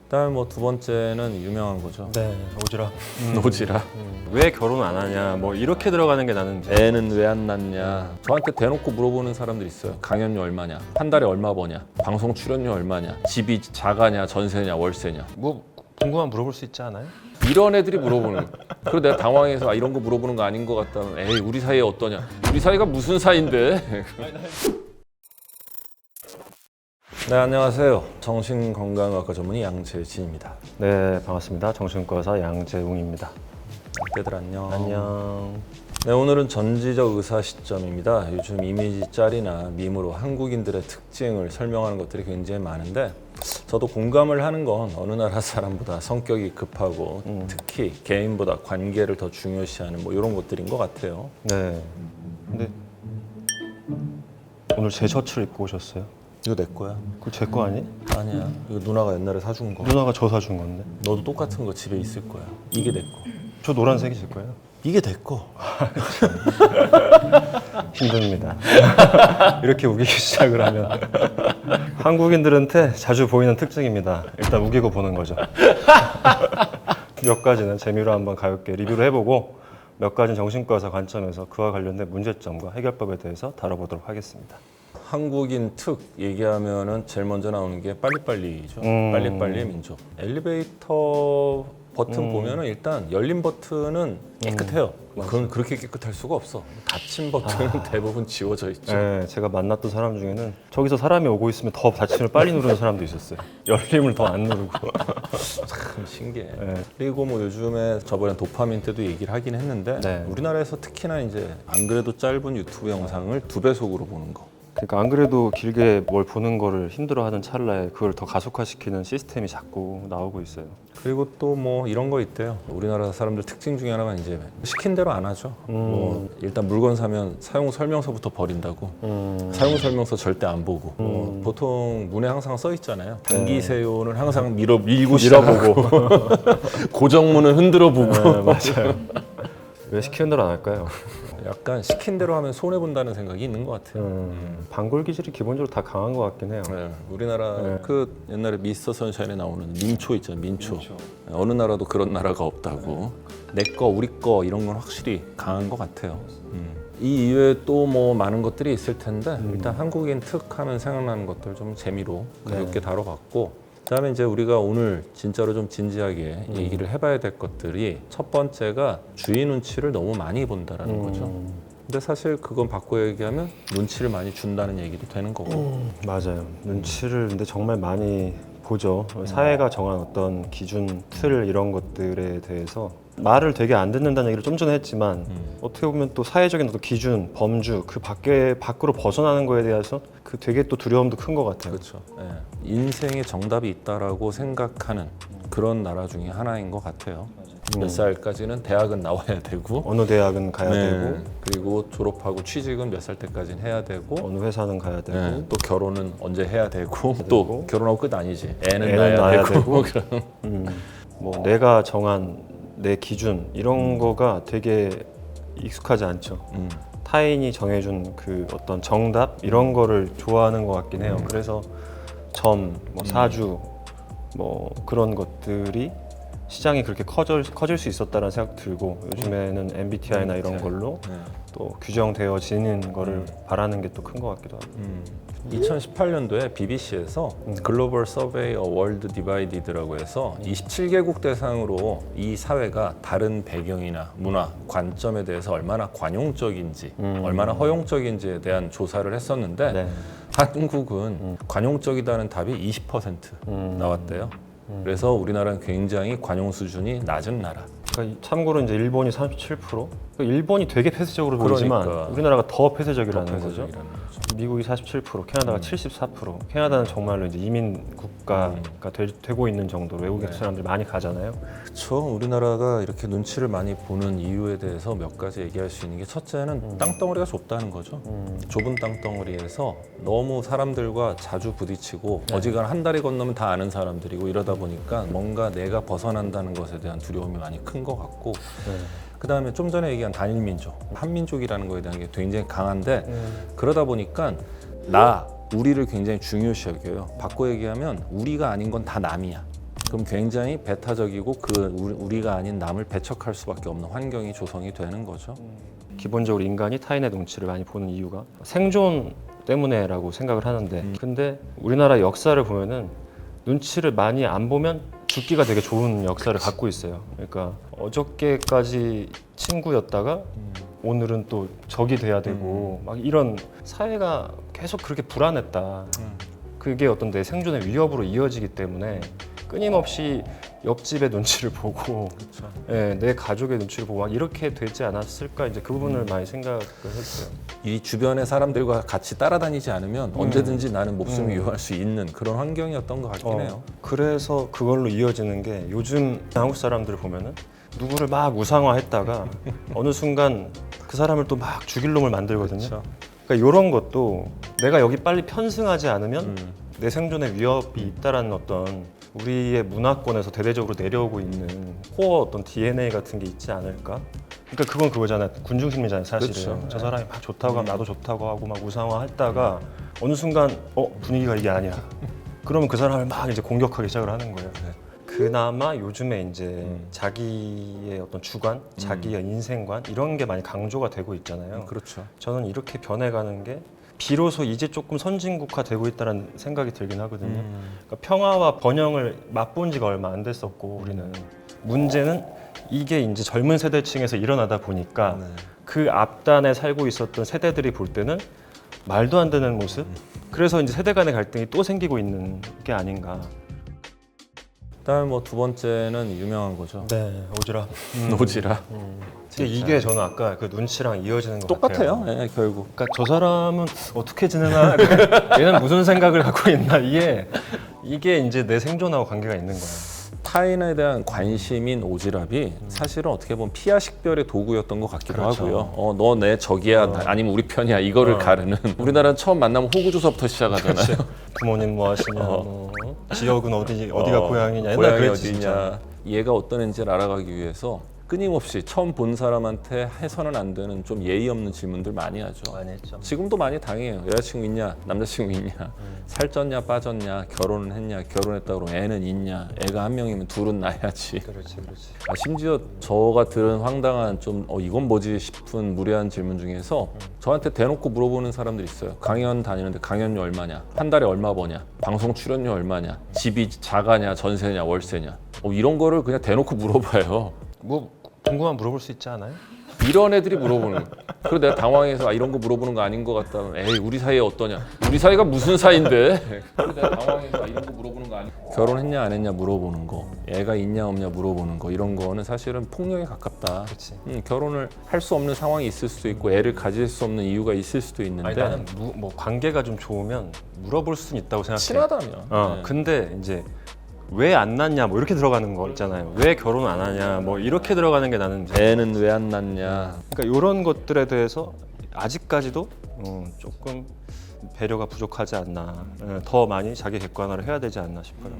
그다음에 뭐 두 번째는 유명한 거죠. 네, 오지라. 노지라. 왜 결혼 안 하냐, 뭐 이렇게 들어가는 게 나는 애는 왜 안 낳냐. 저한테 대놓고 물어보는 사람들 있어요. 강연료 얼마냐, 한 달에 얼마 버냐, 방송 출연료 얼마냐, 집이 자가냐, 전세냐, 월세냐. 뭐 궁금한 물어볼 수 있지 않아요? 이런 애들이 물어보는 거야. 그리고 내가 당황해서 이런 거 물어보는 거 아닌 것 같다면 에이 우리 사이에 어떠냐. 우리 사이가 무슨 사이인데. 네, 안녕하세요. 정신건강의학과 전문의 양재진입니다. 네, 반갑습니다. 정신과의사 양재웅입니다. 때들 안녕. 안녕. 네, 오늘은 전지적 의사 시점입니다. 요즘 이미지 짤이나 밈으로 한국인들의 특징을 설명하는 것들이 굉장히 많은데 저도 공감을 하는 건 어느 나라 사람보다 성격이 급하고 특히 개인보다 관계를 더 중요시하는 뭐 이런 것들인 것 같아요. 네. 근데 오늘 제 셔츠를 입고 오셨어요? 이거 내 거야? 그거 제 거 아니? 아니야. 이거 누나가 옛날에 사준 거. 누나가 저 사준 건데. 너도 똑같은 거 집에 있을 거야. 이게 내 거. 저 노란색이 제 거예요? 이게 내 거. 힘듭니다. 이렇게 우기기 시작을 하면 한국인들한테 자주 보이는 특징입니다. 일단 우기고 보는 거죠. 몇 가지는 재미로 한번 가볍게 리뷰를 해보고 몇 가지는 정신과의사 관점에서 그와 관련된 문제점과 해결법에 대해서 다뤄보도록 하겠습니다. 한국인 특 얘기하면은 제일 먼저 나오는 게 빨리빨리죠. 빨리빨리의 민족. 엘리베이터 버튼 보면은 일단 열린 버튼은 깨끗해요. 그건 그렇게 깨끗할 수가 없어. 닫힌 버튼은 대부분 지워져 있죠. 네, 제가 만났던 사람 중에는 저기서 사람이 오고 있으면 더 닫힘을 빨리 누르는 사람도 있었어요. 열림을 더 안 누르고. 참 신기해. 네. 그리고 뭐 요즘에 저번에 도파민 때도 얘기를 하긴 했는데 네. 우리나라에서 특히나 이제 안 그래도 짧은 유튜브 영상을 2배속으로 보는 거. 그러니까 안 그래도 길게 뭘 보는 거를 힘들어하는 찰나에 그걸 더 가속화시키는 시스템이 자꾸 나오고 있어요. 그리고 또 뭐 이런 거 있대요. 우리나라 사람들 특징 중에 하나가 이제 시킨 대로 안 하죠. 뭐 일단 물건 사면 사용 설명서부터 버린다고. 사용 설명서 절대 안 보고. 뭐 보통 문에 항상 써 있잖아요. 당기세요는 항상 밀고 밀어보고. 고정문은 흔들어 보고. 네, 맞아요. 왜 시키는 대로 안 할까요? 약간 시킨 대로 하면 손해 본다는 생각이 있는 것 같아요. 반골 기질이 기본적으로 다 강한 것 같긴 해요. 네, 우리나라 네. 그 옛날에 미스터 선샤인에 나오는 민초 있잖아요. 민초. 어느 나라도 그런 나라가 없다고. 내 거, 우리 거 이런 건 확실히 강한 것 같아요. 이 이외에 또 뭐 많은 것들이 있을 텐데 일단 한국인 특 하면 생각나는 것들 좀 재미로 가볍게 다뤄봤고 그다음에 이제 우리가 오늘 진짜로 좀 진지하게 얘기를 해봐야 될 것들이 첫 번째가 주위 눈치를 너무 많이 본다라는 거죠. 근데 사실 그건 바꿔 얘기하면 눈치를 많이 준다는 얘기도 되는 거고. 맞아요. 눈치를 근데 정말 많이 보죠. 사회가 정한 어떤 기준, 틀 이런 것들에 대해서 말을 되게 안 듣는다는 얘기를 좀 전에 했지만 어떻게 보면 또 사회적인 어떤 기준, 범주 그 밖으로 벗어나는 거에 대해서 그 되게 또 두려움도 큰 것 같아요. 그렇죠. 예. 인생에 정답이 있다라고 생각하는 그런 나라 중에 하나인 것 같아요. 몇 살까지는 대학은 나와야 되고 어느 대학은 가야 네. 되고 그리고 졸업하고 취직은 몇 살 때까지는 해야 되고 어느 회사는 가야 되고 네. 또 결혼은 언제 해야 되고 또 결혼하고 끝 아니지. 애는 애는 낳아야 낳아야 되고. 뭐 내가 정한 내 기준 이런 거가 되게 익숙하지 않죠. 타인이 정해준 그 어떤 정답 이런 거를 좋아하는 것 같긴 해요. 그래서 뭐 사주 뭐 그런 것들이 시장이 그렇게 커질 수 있었다는 생각 들고 요즘에는 MBTI나 이런 걸로 네. 또 규정되어지는 거를 바라는 게 또 큰 것 같기도 하고. 2018년도에 BBC에서 글로벌 서베이 월드 디바이디드라고 해서 27개국 대상으로 이 사회가 다른 배경이나 문화, 관점에 대해서 얼마나 관용적인지, 얼마나 허용적인지에 대한 조사를 했었는데 네. 한국은 관용적이다는 답이 20% 나왔대요. 그래서 우리나라는 굉장히 관용 수준이 낮은 나라. 그러니까 참고로 이제 일본이 37%. 그러니까 일본이 되게 폐쇄적으로 보이지만 그러니까. 우리나라가 더 폐쇄적이라는 거죠. 폐쇄적이라는 거죠. 미국이 47%, 캐나다가 74%. 캐나다는 정말로 이제 이민 국가가 되고 있는 정도로 외국인 사람들이 많이 가잖아요. 그렇죠. 우리나라가 이렇게 눈치를 많이 보는 이유에 대해서 몇 가지 얘기할 수 있는 게 첫째는 땅덩어리가 좁다는 거죠. 좁은 땅덩어리에서 너무 사람들과 자주 부딪히고 어지간한 한 다리 건너면 다 아는 사람들이고 이러다 보니까 뭔가 내가 벗어난다는 것에 대한 두려움이 많이 큰 것 같고 그 다음에 좀 전에 얘기한 단일민족, 한민족이라는 거에 대한 게 굉장히 강한데 그러다 보니까 우리를 굉장히 중요시 여겨요. 바꿔 얘기하면 우리가 아닌 건 다 남이야. 그럼 굉장히 배타적이고 우리가 아닌 남을 배척할 수밖에 없는 환경이 조성이 되는 거죠. 기본적으로 인간이 타인의 눈치를 많이 보는 이유가 생존 때문에라고 생각을 하는데 근데 우리나라 역사를 보면은 눈치를 많이 안 보면 죽기가 되게 좋은 역사를 갖고 있어요. 그러니까 어저께까지 친구였다가 오늘은 또 적이 돼야 되고 막 이런 사회가 계속 그렇게 불안했다. 그게 어떤 내 생존의 위협으로 이어지기 때문에 끊임없이 옆집의 눈치를 보고 예, 내 가족의 눈치를 보고 막 이렇게 되지 않았을까 이제 그 부분을 많이 생각을 했어요. 이 주변의 사람들과 같이 따라다니지 않으면 언제든지 나는 목숨을 위협할 수 있는 그런 환경이었던 것 같긴 해요. 그래서 그걸로 이어지는 게 요즘 한국 사람들 보면은 누구를 막 우상화했다가 어느 순간 그 사람을 또 막 죽일 놈을 만들거든요. 그렇죠. 그러니까 이런 것도 내가 여기 빨리 편승하지 않으면 내 생존에 위협이 있다라는 어떤 우리의 문화권에서 대대적으로 내려오고 있는 코어 어떤 DNA 같은 게 있지 않을까? 그러니까 그건 그거잖아요. 군중심리잖아요, 사실은. 그렇죠. 저 사람이 막 좋다고 하면 나도 좋다고 하고 막 우상화했다가 어느 순간 분위기가 이게 아니야. 그러면 그 사람을 막 이제 공격하기 시작을 하는 거예요. 그나마 요즘에 이제 자기의 어떤 주관, 자기의 인생관 이런 게 많이 강조가 되고 있잖아요. 그렇죠. 저는 이렇게 변해가는 게 비로소 이제 조금 선진국화되고 있다는 생각이 들긴 하거든요. 그러니까 평화와 번영을 맛본 지가 얼마 안 됐었고 우리는 문제는 이게 이제 젊은 세대층에서 일어나다 보니까 그 앞단에 살고 있었던 세대들이 볼 때는 말도 안 되는 모습. 그래서 이제 세대 간의 갈등이 또 생기고 있는 게 아닌가. 그다음에 뭐 두 번째는 유명한 거죠. 네, 오지랖. 노지라. 근데 이게 저는 아까 그 눈치랑 이어지는 것 같아요. 똑같아요. 예, 결국. 그러니까 저 사람은 어떻게 지내나, 얘는 무슨 생각을 갖고 있나 이게 이제 내 생존하고 관계가 있는 거야. 타인에 대한 관심인 오지랖이 사실은 어떻게 보면 피하 식별의 도구였던 것 같기도 그렇죠. 하고요. 너 내 적이야 아니면 우리 편이야 이거를 가르는. 우리나라는 처음 만나면 호구조사부터 시작하잖아요. 부모님 뭐 하시냐, 뭐 지역은 어디가 고향이냐, 옛날 고향이 그랬지 어디냐. 진짜. 얘가 어떤 애인지를 알아가기 위해서 끊임없이 처음 본 사람한테 해서는 안 되는 좀 예의 없는 질문들 많이 하죠. 많이 했죠. 지금도 많이 당해요. 여자친구 있냐, 남자친구 있냐, 살쪘냐, 빠졌냐, 결혼은 했냐, 결혼했다고 그러면 애는 있냐, 애가 한 명이면 둘은 낳아야지. 그렇지. 심지어 저가 들은 황당한 좀 이건 뭐지 싶은 무례한 질문 중에서 저한테 대놓고 물어보는 사람들이 있어요. 강연 다니는데 강연료 얼마냐, 한 달에 얼마 버냐, 방송 출연료 얼마냐, 집이 자가냐, 전세냐, 월세냐, 이런 거를 그냥 대놓고 물어봐요. 뭐 궁금한 물어볼 수 있지 않아요? 이런 애들이 물어보는 거야. 그래서 내가 당황해서 이런 거 물어보는 거 아닌 것 같다. 에이 우리 사이 어떠냐? 우리 사이가 무슨 사이인데? 그래서 내가 당황해서 이런 거 물어보는 거 아니? 결혼했냐 안 했냐 물어보는 거, 애가 있냐 없냐 물어보는 거 이런 거는 사실은 폭력에 가깝다. 그렇지. 결혼을 할 수 없는 상황이 있을 수도 있고 애를 가질 수 없는 이유가 있을 수도 있는데 아니 나는 뭐 관계가 좀 좋으면 물어볼 수는 있다고 생각해. 친하다면. 네. 근데 이제 왜 안 낳냐 뭐 이렇게 들어가는 거 있잖아요. 왜 결혼 안 하냐 뭐 이렇게 들어가는 게 나는 이제 애는 왜 안 낳냐? 그러니까 이런 것들에 대해서 아직까지도 조금 배려가 부족하지 않나. 더 많이 자기 객관화를 해야 되지 않나 싶어요.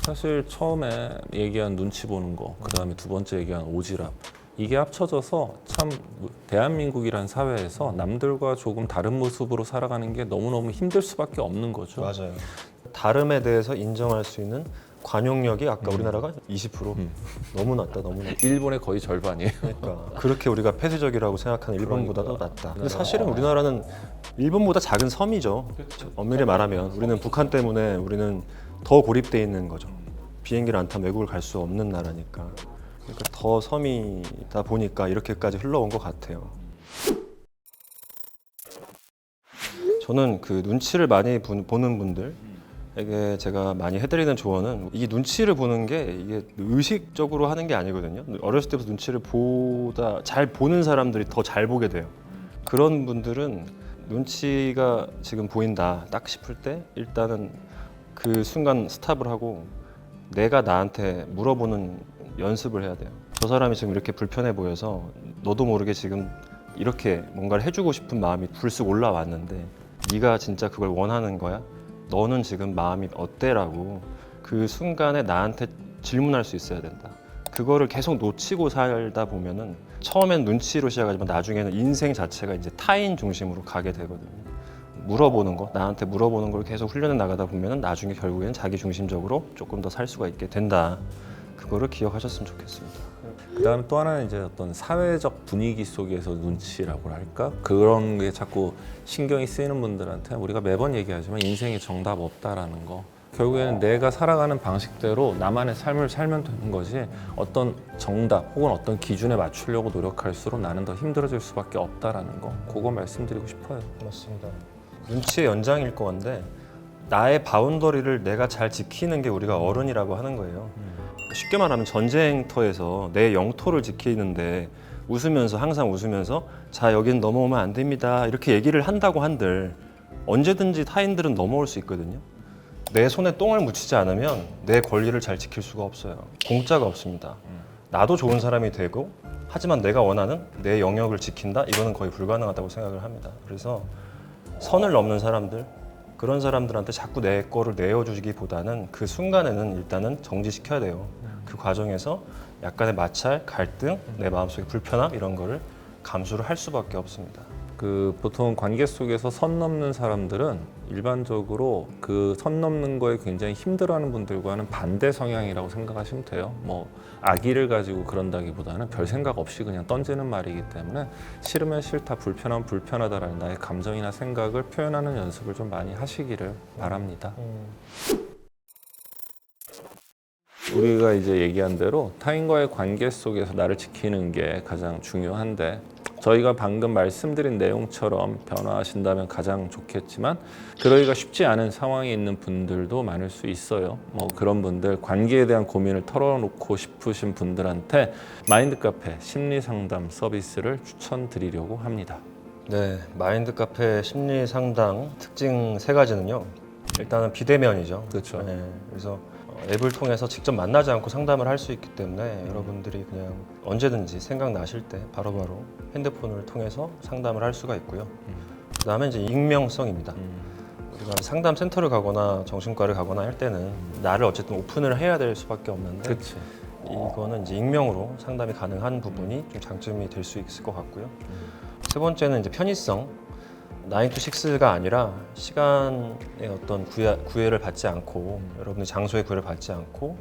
사실 처음에 얘기한 눈치 보는 거, 그 다음에 두 번째 얘기한 오지랖, 이게 합쳐져서 참 대한민국이란 사회에서 남들과 조금 다른 모습으로 살아가는 게 너무너무 힘들 수밖에 없는 거죠. 맞아요. 다름에 대해서 인정할 수 있는 관용력이 아까 우리나라가 20% 너무 낮다. 일본의 거의 절반이에요. 그러니까 그렇게 우리가 폐쇄적이라고 생각하는 일본보다도 낮다. 근데 사실은 우리나라는 일본보다 작은 섬이죠. 엄밀히 말하면 우리는 북한 때문에 우리는 더 고립돼 있는 거죠. 비행기를 안 타면 외국을 갈 수 없는 나라니까. 그러니까 더 섬이다 보니까 이렇게까지 흘러온 것 같아요. 저는 그 눈치를 많이 보는 분들에게 제가 많이 해드리는 조언은 이 눈치를 보는 게 이게 의식적으로 하는 게 아니거든요. 어렸을 때부터 눈치를 잘 보는 사람들이 더 잘 보게 돼요. 그런 분들은 눈치가 지금 보인다 딱 싶을 때 일단은 그 순간 스탑을 하고 내가 나한테 물어보는 연습을 해야 돼요. 저 사람이 지금 이렇게 불편해 보여서 너도 모르게 지금 이렇게 뭔가를 해주고 싶은 마음이 불쑥 올라왔는데 네가 진짜 그걸 원하는 거야? 너는 지금 마음이 어때라고 그 순간에 나한테 질문할 수 있어야 된다. 그거를 계속 놓치고 살다 보면은 처음엔 눈치로 시작하지만 나중에는 인생 자체가 이제 타인 중심으로 가게 되거든요. 물어보는 거, 나한테 물어보는 걸 계속 훈련해 나가다 보면 나중에 결국에는 자기 중심적으로 조금 더 살 수가 있게 된다. 그거를 기억하셨으면 좋겠습니다. 그다음에 또 하나는 이제 어떤 사회적 분위기 속에서 눈치라고 할까? 그런 게 자꾸 신경이 쓰이는 분들한테 우리가 매번 얘기하지만 인생에 정답 없다라는 거. 결국에는 내가 살아가는 방식대로 나만의 삶을 살면 되는 거지 어떤 정답 혹은 어떤 기준에 맞추려고 노력할수록 나는 더 힘들어질 수밖에 없다라는 거. 그거 말씀드리고 싶어요. 맞습니다. 눈치의 연장일 것 같은데 나의 바운더리를 내가 잘 지키는 게 우리가 어른이라고 하는 거예요. 쉽게 말하면 전쟁터에서 내 영토를 지키는데 항상 웃으면서 자 여긴 넘어오면 안 됩니다 이렇게 얘기를 한다고 한들 언제든지 타인들은 넘어올 수 있거든요. 내 손에 똥을 묻히지 않으면 내 권리를 잘 지킬 수가 없어요. 공짜가 없습니다. 나도 좋은 사람이 되고 하지만 내가 원하는 내 영역을 지킨다? 이거는 거의 불가능하다고 생각을 합니다. 그래서 선을 넘는 사람들, 그런 사람들한테 자꾸 내 거를 내어주기보다는 그 순간에는 일단은 정지시켜야 돼요. 그 과정에서 약간의 마찰, 갈등, 내 마음속의 불편함 이런 거를 감수를 할 수밖에 없습니다. 그 보통 관계 속에서 선 넘는 사람들은 일반적으로 그 선 넘는 거에 굉장히 힘들어하는 분들과는 반대 성향이라고 생각하시면 돼요. 뭐 악의를 가지고 그런다기보다는 별 생각 없이 그냥 던지는 말이기 때문에 싫으면 싫다, 불편하면 불편하다라는 나의 감정이나 생각을 표현하는 연습을 좀 많이 하시기를 바랍니다. 우리가 이제 얘기한 대로 타인과의 관계 속에서 나를 지키는 게 가장 중요한데 저희가 방금 말씀드린 내용처럼 변화하신다면 가장 좋겠지만 그러기가 쉽지 않은 상황에 있는 분들도 많을 수 있어요. 뭐 그런 분들 관계에 대한 고민을 털어놓고 싶으신 분들한테 마인드 카페 심리 상담 서비스를 추천드리려고 합니다. 네, 마인드 카페 심리 상담 특징 3가지는요. 일단은 비대면이죠. 그렇죠. 네, 그래서 앱을 통해서 직접 만나지 않고 상담을 할 수 있기 때문에 여러분들이 그냥 언제든지 생각나실 때 바로바로 핸드폰을 통해서 상담을 할 수가 있고요. 그다음에 이제 익명성입니다. 우리가 상담 센터를 가거나 정신과를 가거나 할 때는 나를 어쨌든 오픈을 해야 될 수밖에 없는데 그렇지. 이거는 이제 익명으로 상담이 가능한 부분이 좀 장점이 될 수 있을 것 같고요. 3번째는 이제 편의성. 9 to 6가 아니라 시간의 어떤 구애를 받지 않고 여러분의 장소의 구애를 받지 않고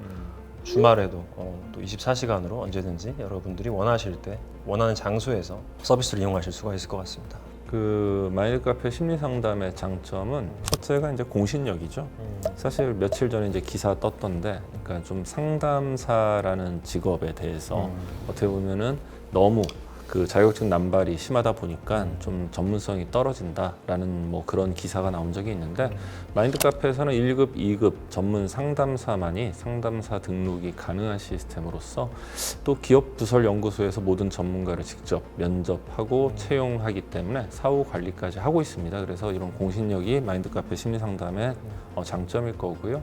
주말에도 또 24시간으로 언제든지 여러분들이 원하실 때 원하는 장소에서 서비스를 이용하실 수가 있을 것 같습니다. 그 마인드 카페 심리 상담의 장점은 첫째가 이제 공신력이죠. 사실 며칠 전에 이제 기사 떴던데, 그러니까 좀 상담사라는 직업에 대해서 어떻게 보면은 너무 그 자격증 남발이 심하다 보니까 좀 전문성이 떨어진다라는 뭐 그런 기사가 나온 적이 있는데 마인드 카페에서는 1급, 2급 전문 상담사만이 상담사 등록이 가능한 시스템으로서 또 기업 부설 연구소에서 모든 전문가를 직접 면접하고 채용하기 때문에 사후 관리까지 하고 있습니다. 그래서 이런 공신력이 마인드 카페 심리 상담의 장점일 거고요.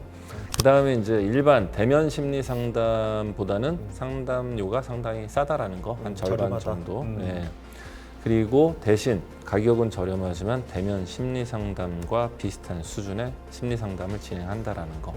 그 다음에 이제 일반 대면 심리 상담보다는 상담료가 상당히 싸다라는 거, 한 절반 저렴하다. 정도. 네. 그리고 대신 가격은 저렴하지만 대면 심리 상담과 비슷한 수준의 심리 상담을 진행한다라는 거.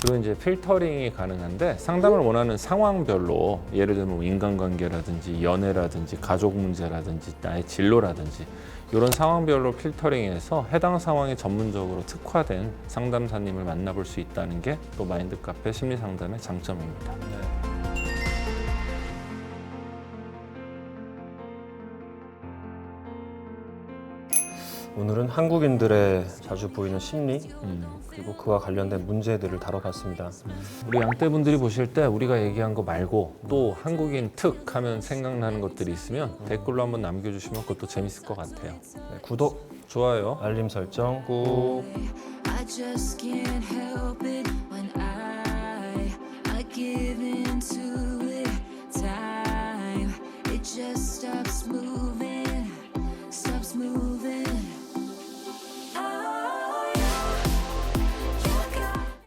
그리고 이제 필터링이 가능한데 상담을 원하는 상황별로 예를 들면 인간관계라든지 연애라든지 가족 문제라든지 나의 진로라든지 이런 상황별로 필터링해서 해당 상황에 전문적으로 특화된 상담사님을 만나볼 수 있다는 게 또 마인드 카페 심리 상담의 장점입니다. 오늘은 한국인들의 자주 보이는 심리 그리고 그와 관련된 문제들을 다뤄봤습니다. 우리 양떼분들이 보실 때 우리가 얘기한 거 말고 또 한국인 특 하면 생각나는 것들이 있으면 댓글로 한번 남겨주시면 그것도 재밌을 것 같아요. 네, 구독, 좋아요. 알림 설정 꾹. I just can't help it when